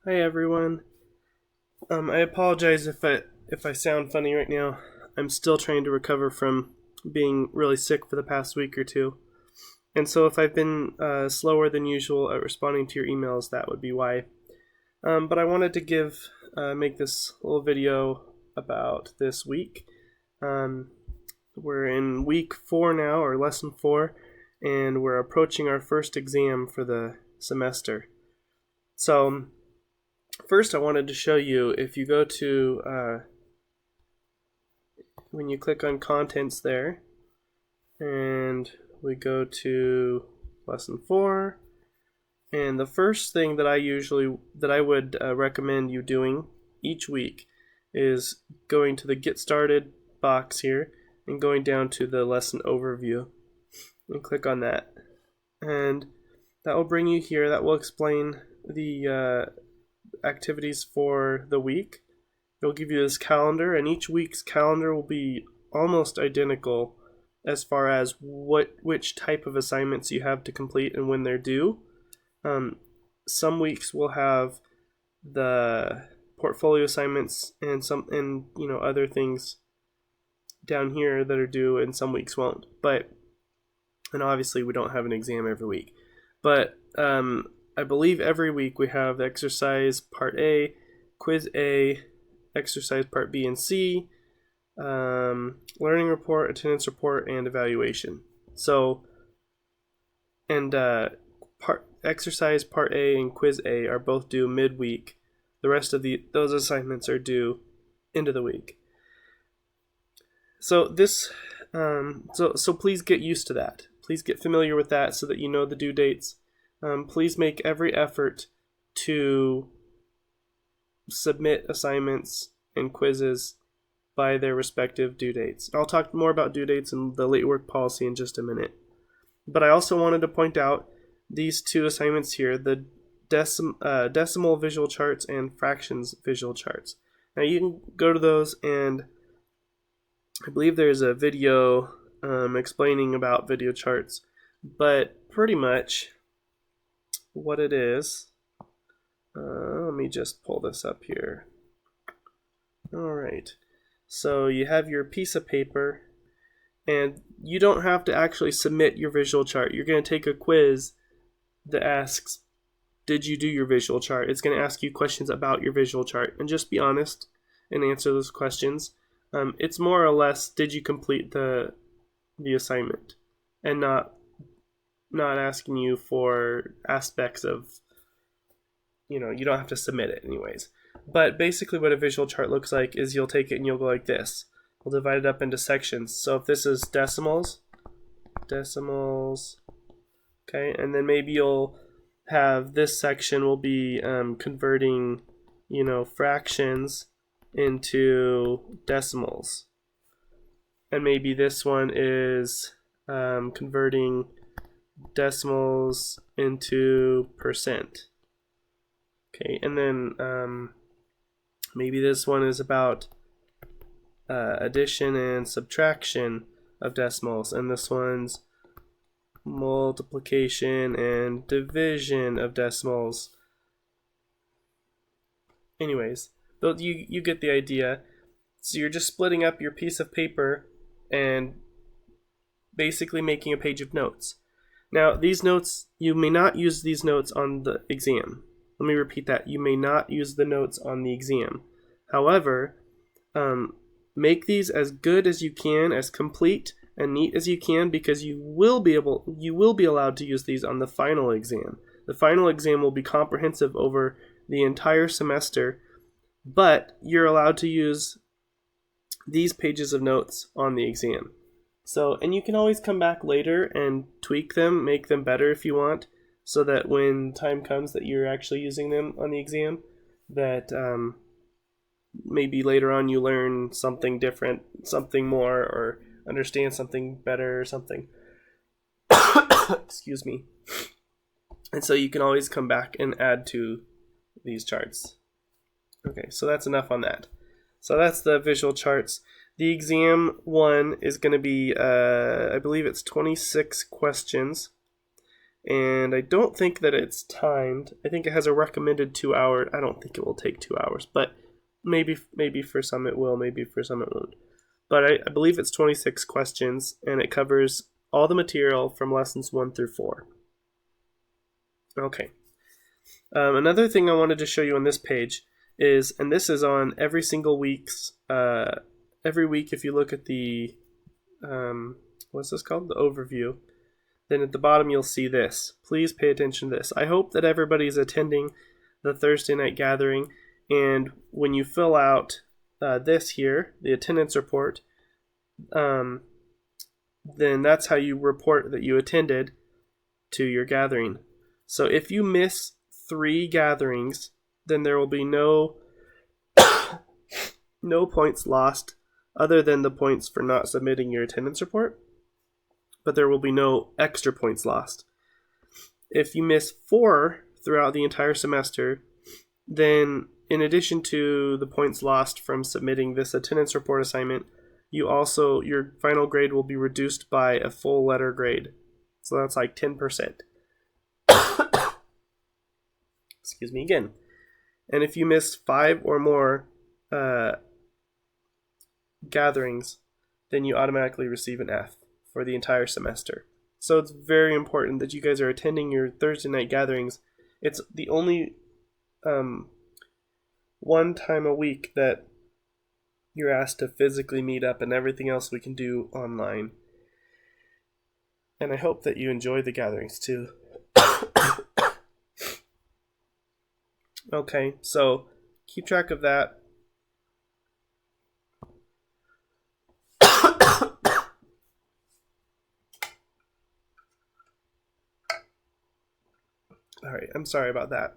Hi everyone. I apologize if I sound funny right now. I'm still trying to recover from being really sick for the past week or two, and so if I've been slower than usual at responding to your emails, that would be why. But I wanted to make this little video about this week. Um, we're in week 4 now, or lesson 4, and we're approaching our first exam for the semester. So first, I wanted to show you, if you go to, when you click on contents there, and we go to lesson 4, and the first thing that I would recommend you doing each week is going to the Get Started box here and going down to the lesson overview and click on that. And that will bring you here. That will explain the activities for the week. It'll give you this calendar, and each week's calendar will be almost identical as far as which type of assignments you have to complete and when they're due. Some weeks will have the portfolio assignments and other things down here that are due, and some weeks won't. And obviously we don't have an exam every week. But I believe every week we have exercise part A, quiz A, exercise part B and C, learning report, attendance report, and evaluation. So, and exercise part A and quiz A are both due midweek. The rest of those assignments are due end of the week. So so please get used to that. Please get familiar with that so that you know the due dates. Please make every effort to submit assignments and quizzes by their respective due dates. I'll talk more about due dates and the late work policy in just a minute. But I also wanted to point out these two assignments here, the decimal visual charts and fractions visual charts. Now you can go to those, and I believe there's a video explaining about video charts, but pretty much what it is, let me just pull this up here. Alright, so you have your piece of paper, and you don't have to actually submit your visual chart. You're going to take a quiz that asks, did you do your visual chart? It's going to ask you questions about your visual chart, and just be honest and answer those questions. It's more or less, did you complete the assignment, and not asking you for aspects of, you don't have to submit it anyways. But basically what a visual chart looks like is you'll take it and you'll go like this. We'll divide it up into sections. So if this is decimals, okay, and then maybe you'll have this section will be converting, fractions into decimals. And maybe this one is converting decimals into percent. Okay, and then maybe this one is about addition and subtraction of decimals, and this one's multiplication and division of decimals. Anyways, you get the idea. So you're just splitting up your piece of paper and basically making a page of notes. Now, these notes, you may not use these notes on the exam. Let me repeat that. You may not use the notes on the exam. However, make these as good as you can, as complete and neat as you can, because you will be allowed to use these on the final exam. The final exam will be comprehensive over the entire semester, but you're allowed to use these pages of notes on the exam. So, and you can always come back later and tweak them, make them better if you want, so that when time comes that you're actually using them on the exam, that maybe later on you learn something different, something more, or understand something better or something. Excuse me. And so you can always come back and add to these charts. Okay, so that's enough on that. So that's the visual charts. The exam one is going to be, I believe it's 26 questions. And I don't think that it's timed. I think it has a recommended 2 hour. I don't think it will take 2 hours, but maybe for some it will, maybe for some it won't. But I believe it's 26 questions, and it covers all the material from lessons 1 through 4. Okay. Another thing I wanted to show you on this page is, and this is on every single week's, every week if you look at the, what's this called? The overview. Then at the bottom you'll see this. Please pay attention to this. I hope that everybody's attending the Thursday night gathering, and when you fill out this here, the attendance report, then that's how you report that you attended to your gathering. So if you miss 3 gatherings, then there will be no points lost other than the points for not submitting your attendance report, but there will be no extra points lost. If you miss 4 throughout the entire semester, then in addition to the points lost from submitting this attendance report assignment, your final grade will be reduced by a full letter grade. So that's like 10%. Excuse me again. And if you miss 5 or more gatherings, then you automatically receive an F for the entire semester. So it's very important that you guys are attending your Thursday night gatherings. It's the only one time a week that you're asked to physically meet up, and everything else we can do online. And I hope that you enjoy the gatherings too. Okay, so keep track of that. Alright, I'm sorry about that.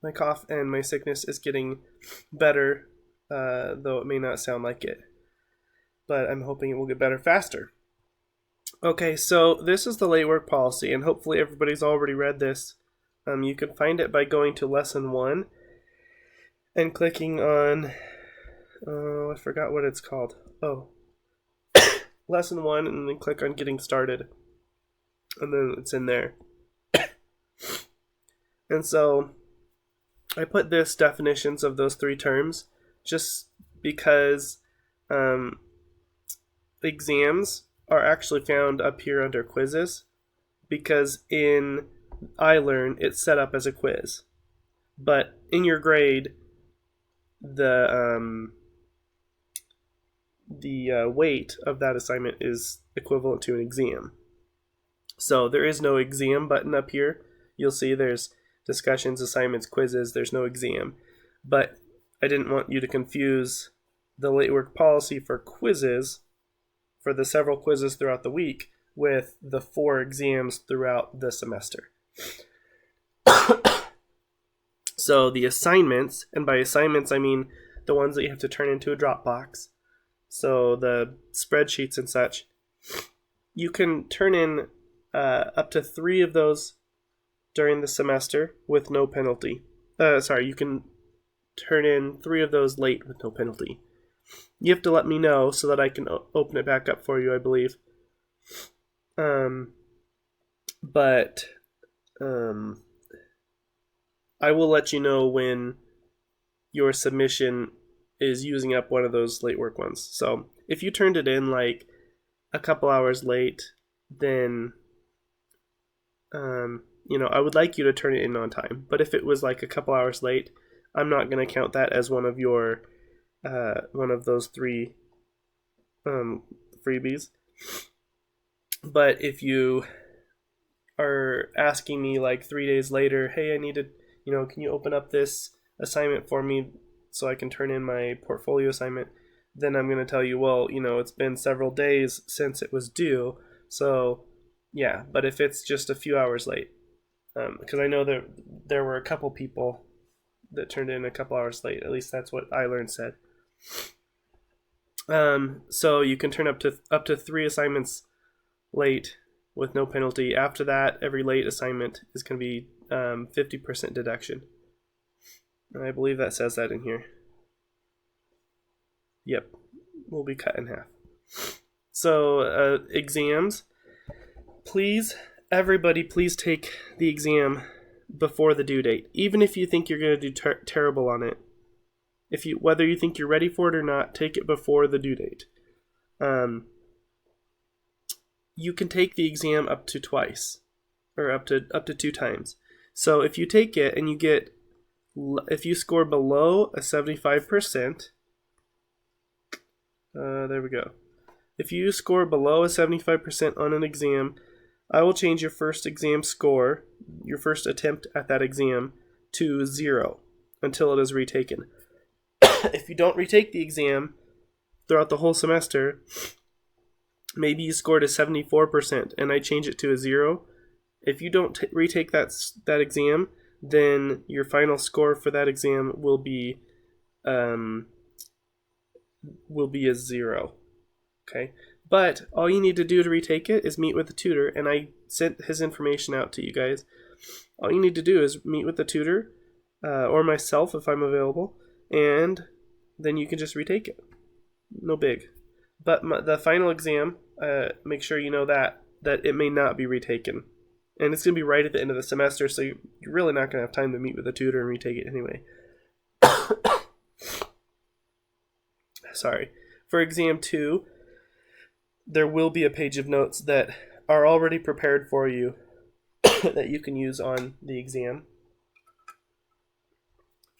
My cough and my sickness is getting better, though it may not sound like it. But I'm hoping it will get better faster. Okay, so this is the late work policy, and hopefully everybody's already read this. You can find it by going to lesson 1 and clicking on, I forgot what it's called. Oh, lesson 1, and then click on getting started. And then it's in there. And so I put this definitions of those 3 terms just because exams are actually found up here under quizzes, because in iLearn it's set up as a quiz, but in your grade the weight of that assignment is equivalent to an exam. So there is no exam button up here. You'll see there's discussions, assignments, quizzes. There's no exam, but I didn't want you to confuse the late work policy for quizzes, for the several quizzes throughout the week, with the 4 exams throughout the semester. So the assignments, and by assignments I mean the ones that you have to turn into a Dropbox, so the spreadsheets and such, you can turn in up to 3 of those during the semester with no penalty. You can turn in 3 of those late with no penalty. You have to let me know so that I can open it back up for you, I believe. But I will let you know when your submission is using up one of those late work ones. So if you turned it in like a couple hours late, then I would like you to turn it in on time. But if it was like a couple hours late, I'm not going to count that as one of your one of those 3 freebies. But if you are asking me like 3 days later, hey, I need to, can you open up this assignment for me so I can turn in my portfolio assignment, then I'm going to tell you, well, it's been several days since it was due. So yeah, but if it's just a few hours late, because I know that there were a couple people that turned in a couple hours late. At least that's what iLearn said. So you can turn up to 3 assignments late with no penalty. After that, every late assignment is going to be 50% deduction. And I believe that says that in here. Yep, will be cut in half. So exams, please, everybody, please take the exam before the due date, even if you think you're going to do terrible on it. Whether you think you're ready for it or not, take it before the due date. You can take the exam up to twice, or up to 2 times. So if you take it and if you score below a 75%, there we go. If you score below a 75% on an exam, I will change your first exam score, your first attempt at that exam, to 0 until it is retaken. If you don't retake the exam throughout the whole semester, maybe you scored a 74% and I change it to a 0. If you don't retake that exam, then your final score for that exam will be a 0. Okay, but all you need to do to retake it is meet with the tutor, and I sent his information out to you guys. All you need to do is meet with the tutor or myself if I'm available, and then you can just retake it. No big. But the final exam, make sure you know that it may not be retaken. And it's going to be right at the end of the semester, so you're really not going to have time to meet with the tutor and retake it anyway. Sorry. For exam 2, there will be a page of notes that are already prepared for you that you can use on the exam.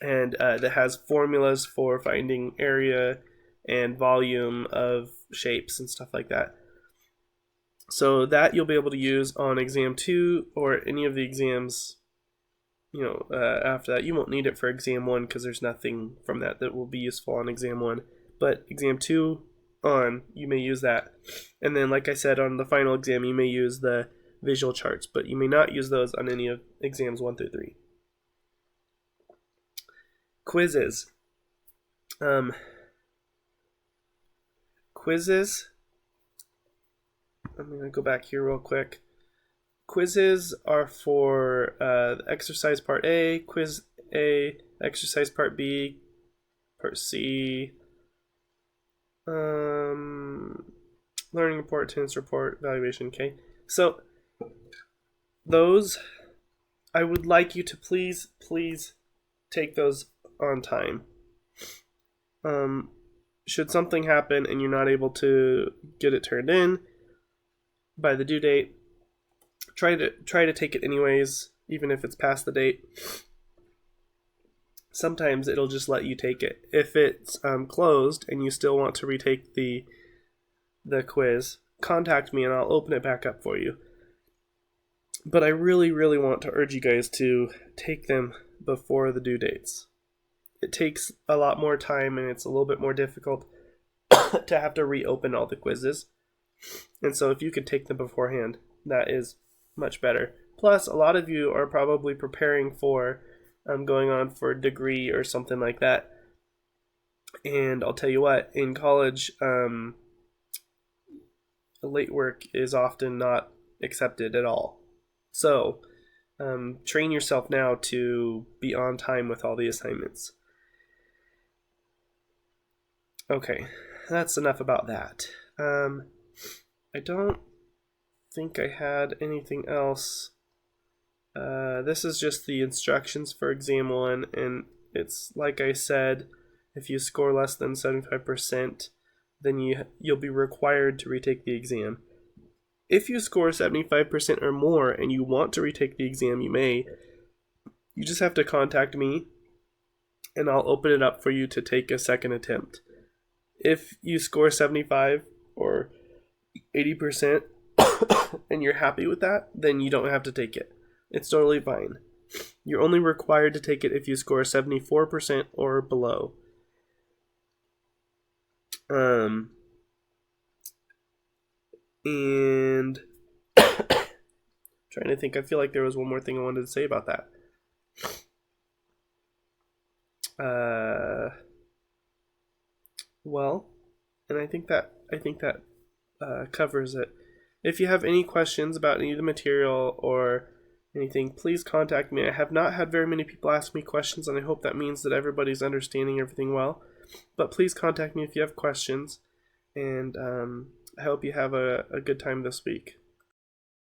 And that has formulas for finding area and volume of shapes and stuff like that. So that you'll be able to use on exam 2 or any of the exams, after that. You won't need it for exam 1 because there's nothing from that will be useful on exam 1. But exam 2 on, you may use that. And then, like I said, on the final exam, you may use the visual charts, but you may not use those on any of exams 1 through 3. Quizzes. Quizzes. I'm going to go back here real quick. Quizzes are for exercise part A, quiz A, exercise part B, part C, learning report, attendance report, evaluation. Okay, so those, I would like you to please take those on time. Should something happen and you're not able to get it turned in by the due date, try to take it anyways, even if it's past the date. Sometimes it'll just let you take it. If it's closed and you still want to retake the quiz, contact me and I'll open it back up for you. But I really, really want to urge you guys to take them before the due dates. It takes a lot more time and it's a little bit more difficult to have to reopen all the quizzes. And so if you could take them beforehand, that is much better. Plus, a lot of you are probably preparing for going on for a degree or something like that. And I'll tell you what, in college, late work is often not accepted at all. So train yourself now to be on time with all the assignments. Okay, that's enough about that. I don't think I had anything else. This is just the instructions for exam 1, and it's like I said, if you score less than 75%, then you'll be required to retake the exam. If you score 75% or more and you want to retake the exam, you may. You just have to contact me and I'll open it up for you to take a second attempt. If you score 75 or 80% and you're happy with that, then you don't have to take it. It's totally fine. You're only required to take it if you score 74% or below. And trying to think, I feel like there was one more thing I wanted to say about that. Well, and I think that covers it. If you have any questions about any of the material or anything, please contact me. I have not had very many people ask me questions, and I hope that means that everybody's understanding everything well. But please contact me if you have questions, and I hope you have a good time this week.